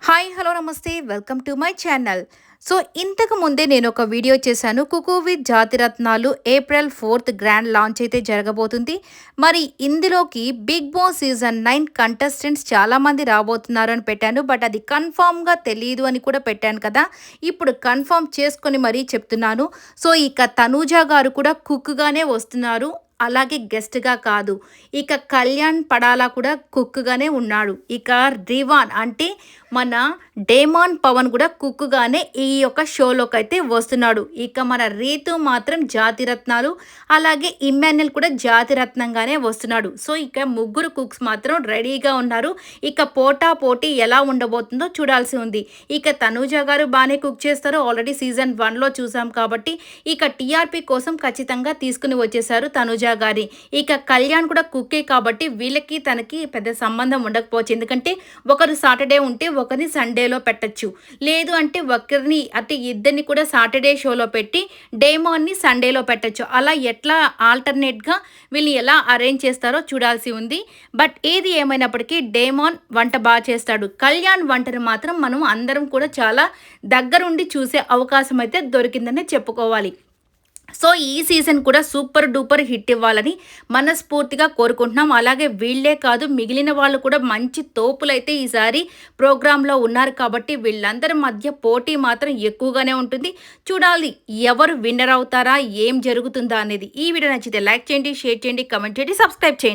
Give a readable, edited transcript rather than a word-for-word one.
Hi hello నమస్తే welcome to my channel. So ఇంతకు ముందే నేను ఒక వీడియో చేశాను. Cooku with Jathiratnalu April 4th grand launch అయితే జరగబోతుంది. మరి ఇందులోకి బిగ్ బాస్ సీజన్ 9 కంటెస్టెంట్స్ చాలామంది రాబోతున్నారు అని పెట్టాను. బట్ అది కన్ఫామ్గా తెలియదు అని కూడా పెట్టాను కదా. ఇప్పుడు కన్ఫర్మ్ చేసుకొని మరీ చెప్తున్నాను. సో ఇక తనూజ గారు కూడా కుక్గానే వస్తున్నారు, అలాగే గెస్ట్గా కాదు. ఇక కళ్యాణ్ పడాలా కూడా కుక్గానే ఉన్నాడు. ఇక రివాన్ అంటే మన డేమాన్ పవన్ కూడా కుక్గానే ఈ యొక్క షోలోకి అయితే వస్తున్నాడు. ఇక మన రీతు మాత్రం జాతిరత్నాలు, అలాగే ఇమ్మాన్యుల్ కూడా జాతిరత్నంగానే వస్తున్నాడు. సో ఇక ముగ్గురు కుక్స్ మాత్రం రెడీగా ఉన్నారు. ఇక పోటా పోటీ ఎలా ఉండబోతుందో చూడాల్సి ఉంది. ఇక తనూజ గారు బాగానే కుక్ చేస్తారు, ఆల్రెడీ సీజన్ 1లో చూసాం కాబట్టి. ఇక టీఆర్పీ కోసం ఖచ్చితంగా తీసుకుని వచ్చేసారు తనూజ గారి. ఇక కళ్యాణ్ కూడా కుక్కే కాబట్టి వీళ్ళకి తనకి పెద్ద సంబంధం ఉండకపోవచ్చు. ఎందుకంటే ఒకరు సాటర్డే ఉంటే ఒకరిని సండేలో పెట్టచ్చు, లేదు అంటే ఒకరిని అంటే ఇద్దరిని కూడా సాటర్డే షోలో పెట్టి డేమాన్ని సండేలో పెట్టచ్చు. అలా ఎట్లా ఆల్టర్నేట్గా వీళ్ళు ఎలా అరేంజ్ చేస్తారో చూడాల్సి ఉంది. బట్ ఏది ఏమైనప్పటికీ డేమాన్ వంట బాగా చేస్తాడు. కళ్యాణ్ వంటను మాత్రం మనం అందరం కూడా చాలా దగ్గరుండి చూసే అవకాశం అయితే దొరికిందని చెప్పుకోవాలి. సో ఈ సీజన్ కూడా సూపర్ డూపర్ హిట్ ఇవ్వాలని మనస్ఫూర్తిగా కోరుకుంటున్నాం. అలాగే వీళ్ళే కాదు, మిగిలిన వాళ్ళు కూడా మంచి తోపులైతే ఈసారి ప్రోగ్రాంలో ఉన్నారు కాబట్టి వీళ్ళందరి మధ్య పోటీ మాత్రం ఎక్కువగానే ఉంటుంది. చూడాలి ఎవరు విన్నర్ అవుతారా, ఏం జరుగుతుందా అనేది. ఈ వీడియో నచ్చితే లైక్ చేయండి, షేర్ చేయండి, కమెంట్ చేయండి, సబ్స్క్రైబ్ చేయండి.